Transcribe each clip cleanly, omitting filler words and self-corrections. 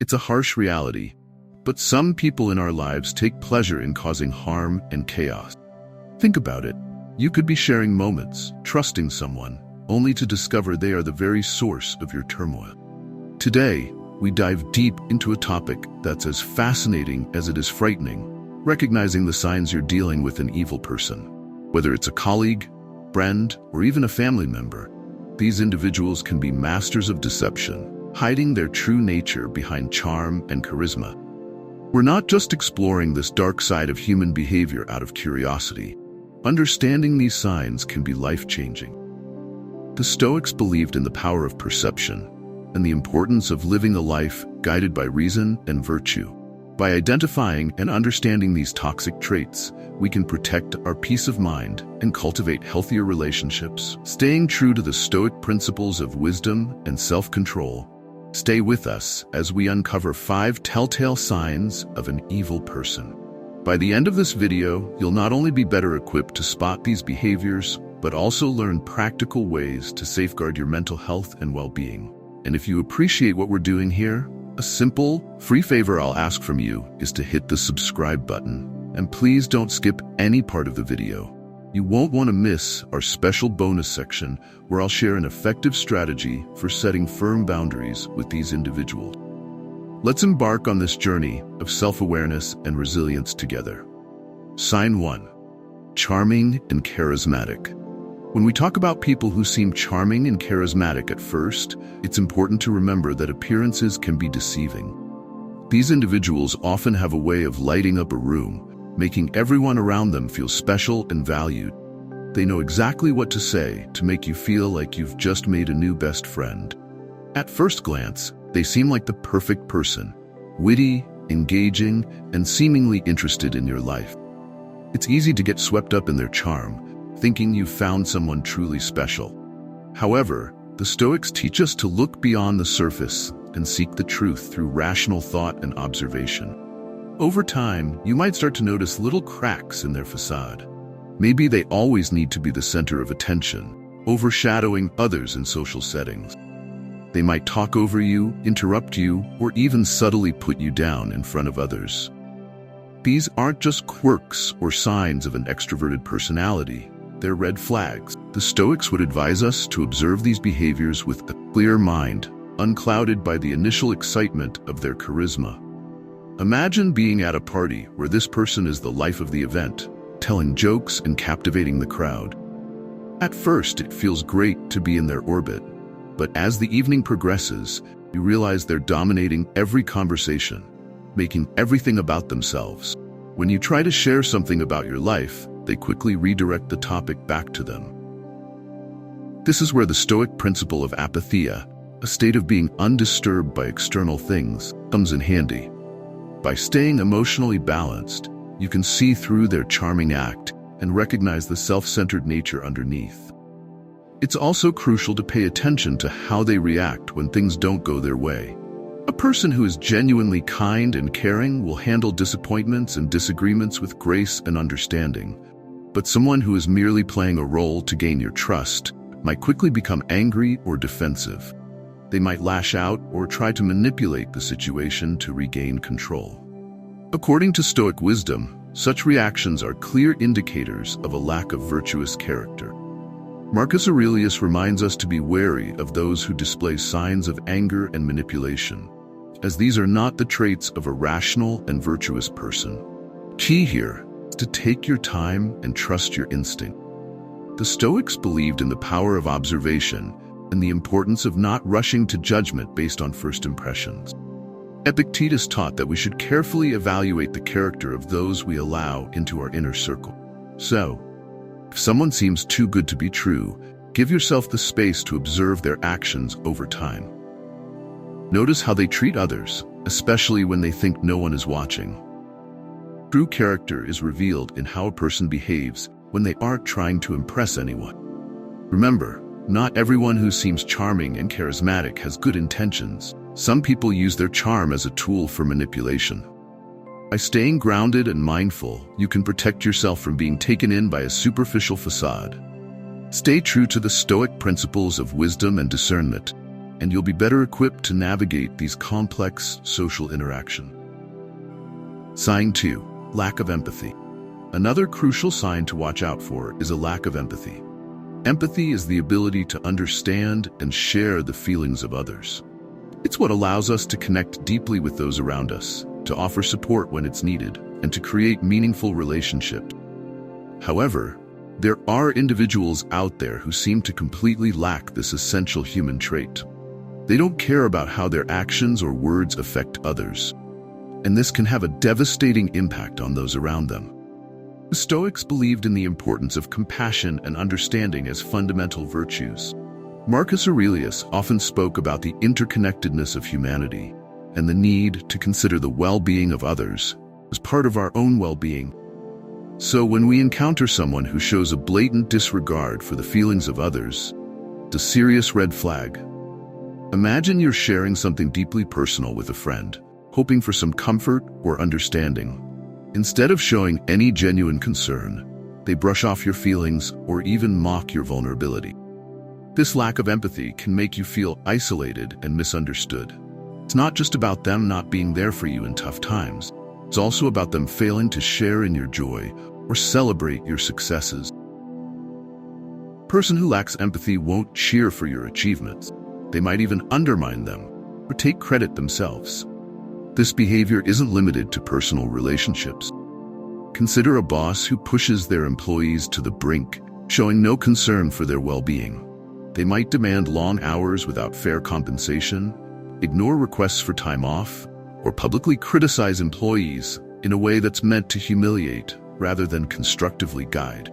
It's a harsh reality, but some people in our lives take pleasure in causing harm and chaos. Think about it. You could be sharing moments, trusting someone, only to discover they are the very source of your turmoil. Today, we dive deep into a topic that's as fascinating as it is frightening, recognizing the signs you're dealing with an evil person. Whether it's a colleague, friend, or even a family member, these individuals can be masters of deception, hiding their true nature behind charm and charisma. We're not just exploring this dark side of human behavior out of curiosity. Understanding these signs can be life-changing. The Stoics believed in the power of perception and the importance of living a life guided by reason and virtue. By identifying and understanding these toxic traits, we can protect our peace of mind and cultivate healthier relationships. Staying true to the Stoic principles of wisdom and self-control, stay with us as we uncover 5 telltale signs of an evil person. By the end of this video, you'll not only be better equipped to spot these behaviors, but also learn practical ways to safeguard your mental health and well-being. And if you appreciate what we're doing here, a simple, free favor I'll ask from you is to hit the subscribe button. And please don't skip any part of the video. You won't want to miss our special bonus section where I'll share an effective strategy for setting firm boundaries with these individuals. Let's embark on this journey of self-awareness and resilience together. Sign 1. Charming and charismatic. When we talk about people who seem charming and charismatic at first, it's important to remember that appearances can be deceiving. These individuals often have a way of lighting up a room, making everyone around them feel special and valued. They know exactly what to say to make you feel like you've just made a new best friend. At first glance, they seem like the perfect person, witty, engaging, and seemingly interested in your life. It's easy to get swept up in their charm, thinking you've found someone truly special. However, the Stoics teach us to look beyond the surface and seek the truth through rational thought and observation. Over time, you might start to notice little cracks in their facade. Maybe they always need to be the center of attention, overshadowing others in social settings. They might talk over you, interrupt you, or even subtly put you down in front of others. These aren't just quirks or signs of an extroverted personality. They're red flags. The Stoics would advise us to observe these behaviors with a clear mind, unclouded by the initial excitement of their charisma. Imagine being at a party where this person is the life of the event, telling jokes and captivating the crowd. At first, it feels great to be in their orbit, but as the evening progresses, you realize they're dominating every conversation, making everything about themselves. When you try to share something about your life, they quickly redirect the topic back to them. This is where the Stoic principle of apatheia, a state of being undisturbed by external things, comes in handy. By staying emotionally balanced, you can see through their charming act and recognize the self-centered nature underneath. It's also crucial to pay attention to how they react when things don't go their way. A person who is genuinely kind and caring will handle disappointments and disagreements with grace and understanding. But someone who is merely playing a role to gain your trust might quickly become angry or defensive. They might lash out or try to manipulate the situation to regain control. According to Stoic wisdom, such reactions are clear indicators of a lack of virtuous character. Marcus Aurelius reminds us to be wary of those who display signs of anger and manipulation, as these are not the traits of a rational and virtuous person. Key here is to take your time and trust your instinct. The Stoics believed in the power of observation and the importance of not rushing to judgment based on first impressions. Epictetus taught that we should carefully evaluate the character of those we allow into our inner circle. So, if someone seems too good to be true, give yourself the space to observe their actions over time. Notice how they treat others, especially when they think no one is watching. True character is revealed in how a person behaves when they aren't trying to impress anyone. Remember, not everyone who seems charming and charismatic has good intentions. Some people use their charm as a tool for manipulation. By staying grounded and mindful, you can protect yourself from being taken in by a superficial facade. Stay true to the Stoic principles of wisdom and discernment. and you'll be better equipped to navigate these complex social interactions. Sign 2. Lack of empathy. Another crucial sign to watch out for is a lack of empathy. Empathy is the ability to understand and share the feelings of others. It's what allows us to connect deeply with those around us, to offer support when it's needed, and to create meaningful relationships. However, there are individuals out there who seem to completely lack this essential human trait. They don't care about how their actions or words affect others, and this can have a devastating impact on those around them. The Stoics believed in the importance of compassion and understanding as fundamental virtues. Marcus Aurelius often spoke about the interconnectedness of humanity and the need to consider the well-being of others as part of our own well-being. So when we encounter someone who shows a blatant disregard for the feelings of others, it's a serious red flag. Imagine you're sharing something deeply personal with a friend, hoping for some comfort or understanding. Instead of showing any genuine concern, they brush off your feelings or even mock your vulnerability. This lack of empathy can make you feel isolated and misunderstood. It's not just about them not being there for you in tough times. It's also about them failing to share in your joy or celebrate your successes. A person who lacks empathy won't cheer for your achievements. They might even undermine them or take credit themselves. This behavior isn't limited to personal relationships. Consider a boss who pushes their employees to the brink, showing no concern for their well-being. They might demand long hours without fair compensation, ignore requests for time off, or publicly criticize employees in a way that's meant to humiliate rather than constructively guide.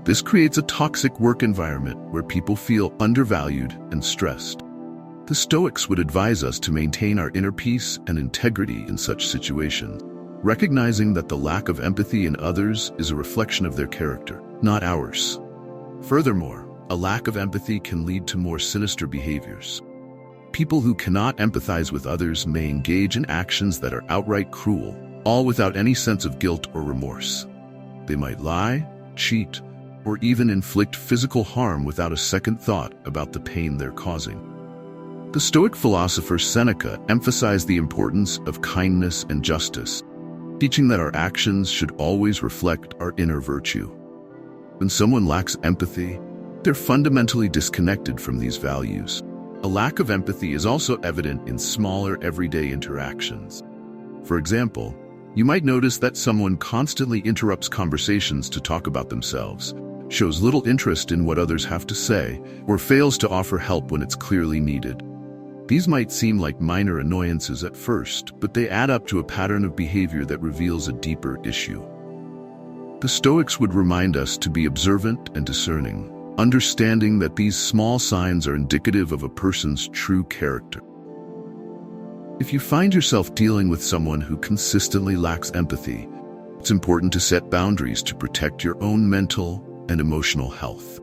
This creates a toxic work environment where people feel undervalued and stressed. The Stoics would advise us to maintain our inner peace and integrity in such situations, recognizing that the lack of empathy in others is a reflection of their character, not ours. Furthermore, a lack of empathy can lead to more sinister behaviors. People who cannot empathize with others may engage in actions that are outright cruel, all without any sense of guilt or remorse. They might lie, cheat, or even inflict physical harm without a second thought about the pain they're causing. The Stoic philosopher Seneca emphasized the importance of kindness and justice, teaching that our actions should always reflect our inner virtue. When someone lacks empathy, they're fundamentally disconnected from these values. A lack of empathy is also evident in smaller everyday interactions. For example, you might notice that someone constantly interrupts conversations to talk about themselves, shows little interest in what others have to say, or fails to offer help when it's clearly needed. These might seem like minor annoyances at first, but they add up to a pattern of behavior that reveals a deeper issue. The Stoics would remind us to be observant and discerning, understanding that these small signs are indicative of a person's true character. If you find yourself dealing with someone who consistently lacks empathy, it's important to set boundaries to protect your own mental and emotional health.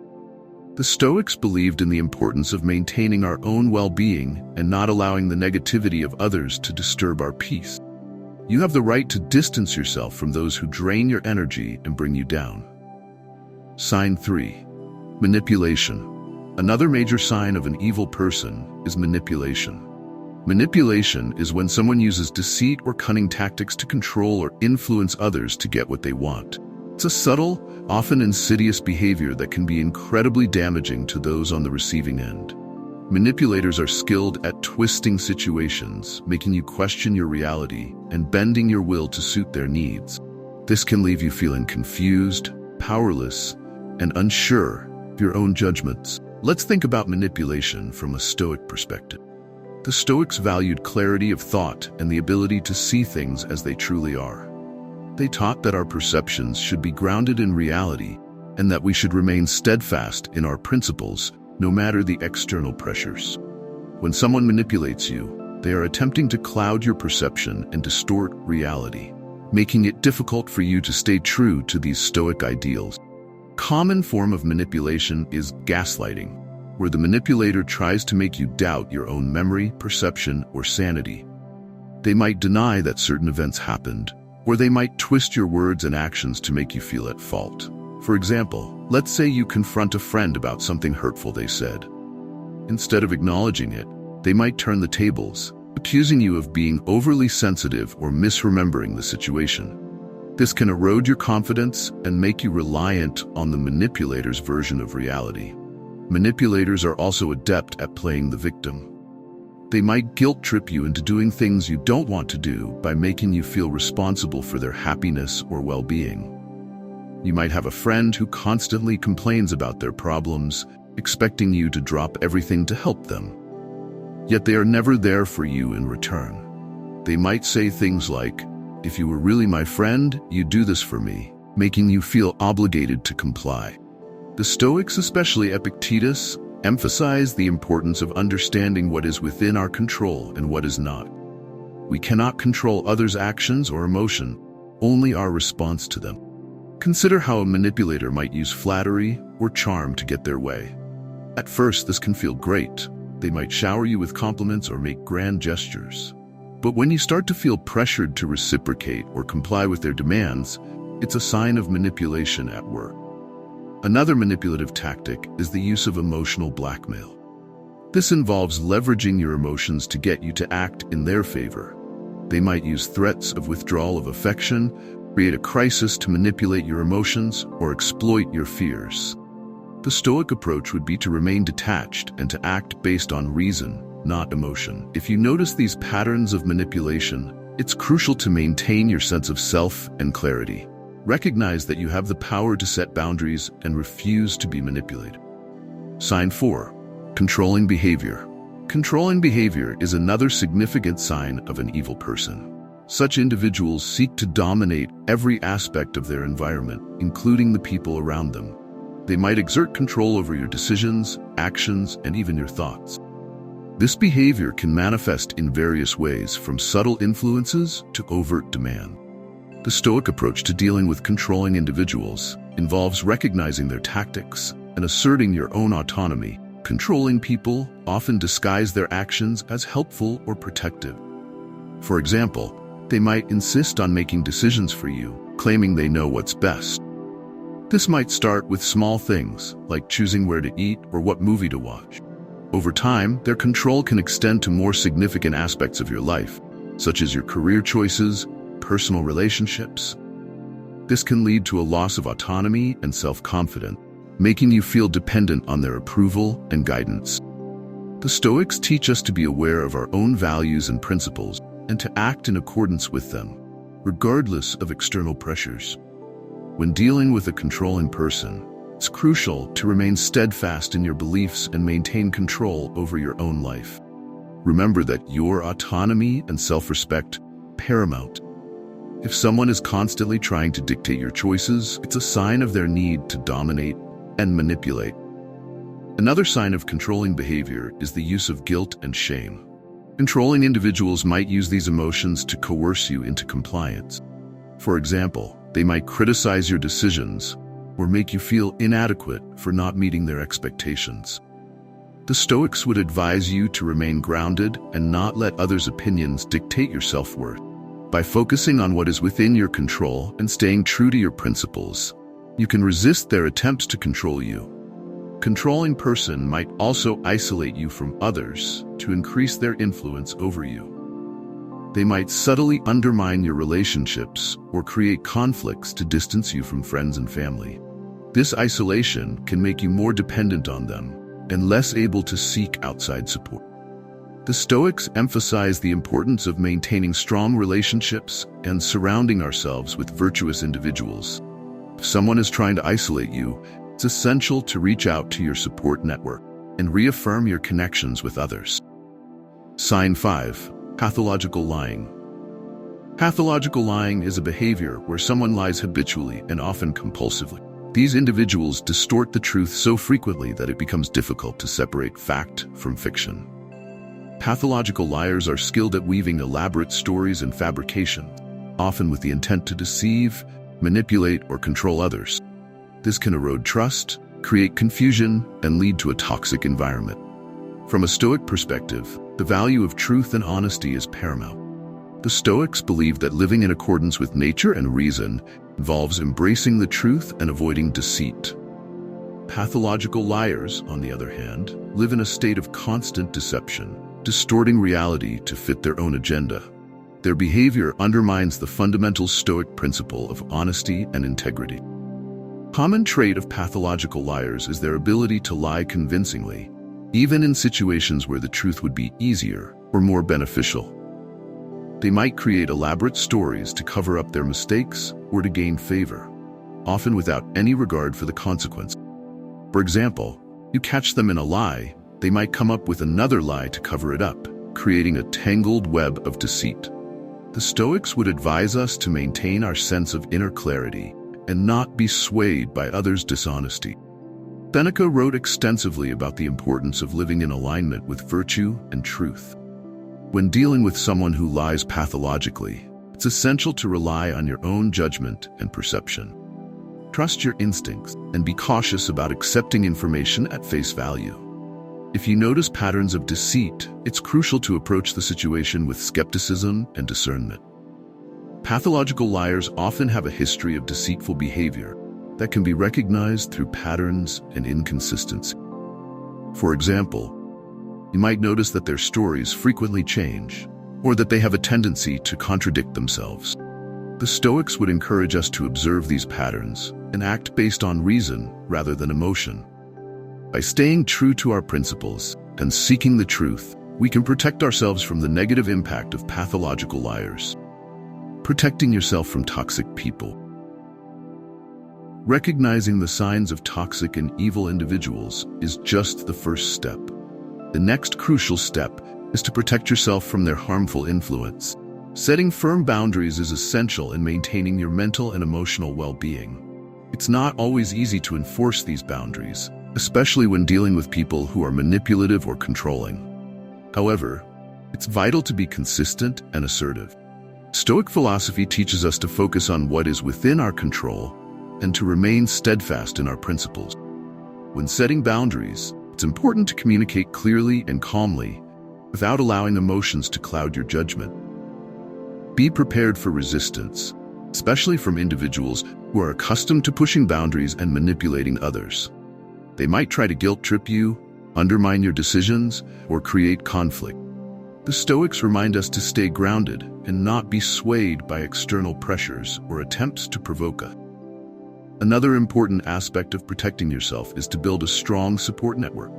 The Stoics believed in the importance of maintaining our own well-being and not allowing the negativity of others to disturb our peace. You have the right to distance yourself from those who drain your energy and bring you down. Sign 3. Manipulation. Another major sign of an evil person is manipulation. Manipulation is when someone uses deceit or cunning tactics to control or influence others to get what they want. It's a subtle, often insidious behavior that can be incredibly damaging to those on the receiving end. Manipulators are skilled at twisting situations, making you question your reality and bending your will to suit their needs. This can leave you feeling confused, powerless, and unsure of your own judgments. Let's think about manipulation from a Stoic perspective. The Stoics valued clarity of thought and the ability to see things as they truly are. They taught that our perceptions should be grounded in reality and that we should remain steadfast in our principles, no matter the external pressures. When someone manipulates you, they are attempting to cloud your perception and distort reality, making it difficult for you to stay true to these Stoic ideals. A common form of manipulation is gaslighting, where the manipulator tries to make you doubt your own memory, perception, or sanity. They might deny that certain events happened, or they might twist your words and actions to make you feel at fault. For example, let's say you confront a friend about something hurtful they said. Instead of acknowledging it, They might turn the tables, accusing you of being overly sensitive or misremembering the situation. This can erode your confidence and make you reliant on the manipulator's version of reality. Manipulators are also adept at playing the victim. They might guilt trip you into doing things you don't want to do by making you feel responsible for their happiness or well-being. You might have a friend who constantly complains about their problems, expecting you to drop everything to help them. Yet they are never there for you in return. They might say things like, "If you were really my friend, you'd do this for me," making you feel obligated to comply. The Stoics, especially Epictetus, emphasize the importance of understanding what is within our control and what is not. We cannot control others' actions or emotion, only our response to them. Consider how a manipulator might use flattery or charm to get their way. At first, this can feel great. They might shower you with compliments or make grand gestures. But when you start to feel pressured to reciprocate or comply with their demands, it's a sign of manipulation at work. Another manipulative tactic is the use of emotional blackmail. This involves leveraging your emotions to get you to act in their favor. They might use threats of withdrawal of affection, create a crisis to manipulate your emotions, or exploit your fears. The Stoic approach would be to remain detached and to act based on reason, not emotion. If you notice these patterns of manipulation, it's crucial to maintain your sense of self and clarity. Recognize that you have the power to set boundaries and refuse to be manipulated. Sign 4. Controlling behavior. Controlling behavior is another significant sign of an evil person. Such individuals seek to dominate every aspect of their environment, including the people around them. They might exert control over your decisions, actions, and even your thoughts. This behavior can manifest in various ways, from subtle influences to overt demand. The Stoic approach to dealing with controlling individuals involves recognizing their tactics and asserting your own autonomy. Controlling people often disguise their actions as helpful or protective. For example, they might insist on making decisions for you, claiming they know what's best. This might start with small things, like choosing where to eat or what movie to watch. Over time, their control can extend to more significant aspects of your life, such as your career choices, personal relationships. This can lead to a loss of autonomy and self-confidence, making you feel dependent on their approval and guidance. The Stoics teach us to be aware of our own values and principles and to act in accordance with them, regardless of external pressures. When dealing with a controlling person, it's crucial to remain steadfast in your beliefs and maintain control over your own life. Remember that your autonomy and self-respect are paramount. If someone is constantly trying to dictate your choices, it's a sign of their need to dominate and manipulate. Another sign of controlling behavior is the use of guilt and shame. Controlling individuals might use these emotions to coerce you into compliance. For example, they might criticize your decisions or make you feel inadequate for not meeting their expectations. The Stoics would advise you to remain grounded and not let others' opinions dictate your self-worth. By focusing on what is within your control and staying true to your principles, you can resist their attempts to control you. Controlling person might also isolate you from others to increase their influence over you. They might subtly undermine your relationships or create conflicts to distance you from friends and family. This isolation can make you more dependent on them and less able to seek outside support. The Stoics emphasize the importance of maintaining strong relationships and surrounding ourselves with virtuous individuals. If someone is trying to isolate you, it's essential to reach out to your support network and reaffirm your connections with others. Sign 5. Pathological lying. Pathological lying is a behavior where someone lies habitually and often compulsively. These individuals distort the truth so frequently that it becomes difficult to separate fact from fiction. Pathological liars are skilled at weaving elaborate stories and fabrications, often with the intent to deceive, manipulate, or control others. This can erode trust, create confusion, and lead to a toxic environment. From a Stoic perspective, the value of truth and honesty is paramount. The Stoics believe that living in accordance with nature and reason involves embracing the truth and avoiding deceit. Pathological liars, on the other hand, live in a state of constant deception, distorting reality to fit their own agenda. Their behavior undermines the fundamental Stoic principle of honesty and integrity. Common trait of pathological liars is their ability to lie convincingly, even in situations where the truth would be easier or more beneficial. They might create elaborate stories to cover up their mistakes or to gain favor, often without any regard for the consequence. For example, you catch them in a lie, they might come up with another lie to cover it up, creating a tangled web of deceit. The Stoics would advise us to maintain our sense of inner clarity and not be swayed by others' dishonesty. Seneca wrote extensively about the importance of living in alignment with virtue and truth. When dealing with someone who lies pathologically, it's essential to rely on your own judgment and perception. Trust your instincts and be cautious about accepting information at face value. If you notice patterns of deceit, it's crucial to approach the situation with skepticism and discernment. Pathological liars often have a history of deceitful behavior that can be recognized through patterns and inconsistency. For example, you might notice that their stories frequently change, or that they have a tendency to contradict themselves. The Stoics would encourage us to observe these patterns and act based on reason rather than emotion. By staying true to our principles and seeking the truth, we can protect ourselves from the negative impact of pathological liars. Protecting yourself from toxic people. Recognizing the signs of toxic and evil individuals is just the first step. The next crucial step is to protect yourself from their harmful influence. Setting firm boundaries is essential in maintaining your mental and emotional well-being. It's not always easy to enforce these boundaries, especially when dealing with people who are manipulative or controlling. However, it's vital to be consistent and assertive. Stoic philosophy teaches us to focus on what is within our control and to remain steadfast in our principles. When setting boundaries, it's important to communicate clearly and calmly without allowing emotions to cloud your judgment. Be prepared for resistance, especially from individuals who are accustomed to pushing boundaries and manipulating others. They might try to guilt trip you, undermine your decisions, or create conflict. The Stoics remind us to stay grounded and not be swayed by external pressures or attempts to provoke us. Another important aspect of protecting yourself is to build a strong support network.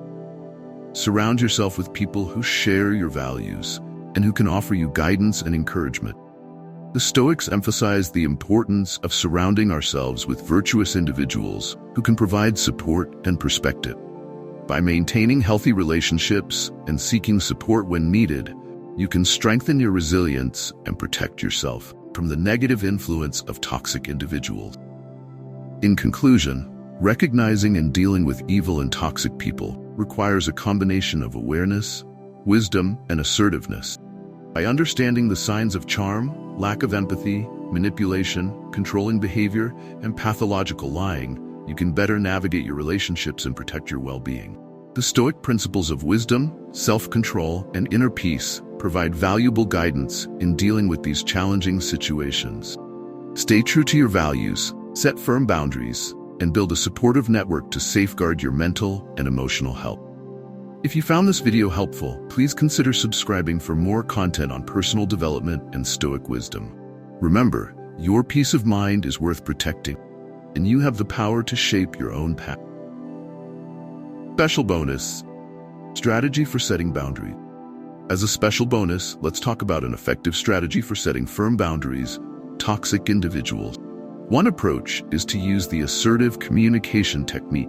Surround yourself with people who share your values and who can offer you guidance and encouragement. The Stoics emphasize the importance of surrounding ourselves with virtuous individuals who can provide support and perspective. By maintaining healthy relationships and seeking support when needed, you can strengthen your resilience and protect yourself from the negative influence of toxic individuals. In conclusion, recognizing and dealing with evil and toxic people requires a combination of awareness, wisdom, and assertiveness. By understanding the signs of charm, lack of empathy, manipulation, controlling behavior, and pathological lying, you can better navigate your relationships and protect your well-being. The Stoic principles of wisdom, self-control, and inner peace provide valuable guidance in dealing with these challenging situations. Stay true to your values, set firm boundaries, and build a supportive network to safeguard your mental and emotional health. If you found this video helpful, please consider subscribing for more content on personal development and Stoic wisdom. Remember, your peace of mind is worth protecting, and you have the power to shape your own path. Special bonus: strategy for setting boundaries. As a special bonus, let's talk about an effective strategy for setting firm boundaries with toxic individuals. One approach is to use the assertive communication technique.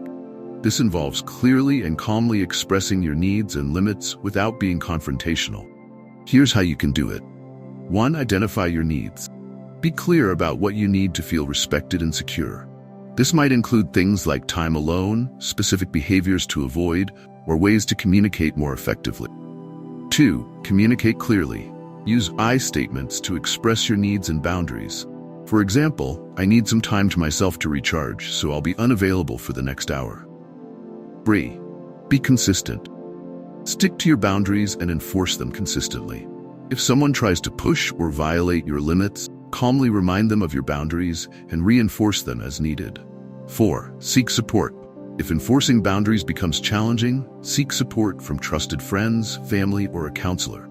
This involves clearly and calmly expressing your needs and limits without being confrontational. Here's how you can do it. 1. Identify your needs. Be clear about what you need to feel respected and secure. This might include things like time alone, specific behaviors to avoid, or ways to communicate more effectively. 2. Communicate clearly. Use I statements to express your needs and boundaries. For example, I need some time to myself to recharge, so I'll be unavailable for the next hour. 3. Be consistent. Stick to your boundaries and enforce them consistently. If someone tries to push or violate your limits, calmly remind them of your boundaries and reinforce them as needed. 4. Seek support. If enforcing boundaries becomes challenging, seek support from trusted friends, family, or a counselor.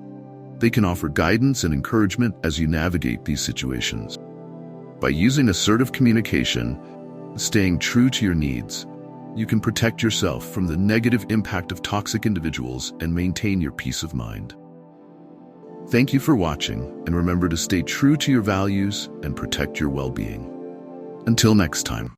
They can offer guidance and encouragement as you navigate these situations. By using assertive communication, staying true to your needs, you can protect yourself from the negative impact of toxic individuals and maintain your peace of mind. Thank you for watching, and remember to stay true to your values and protect your well-being. Until next time.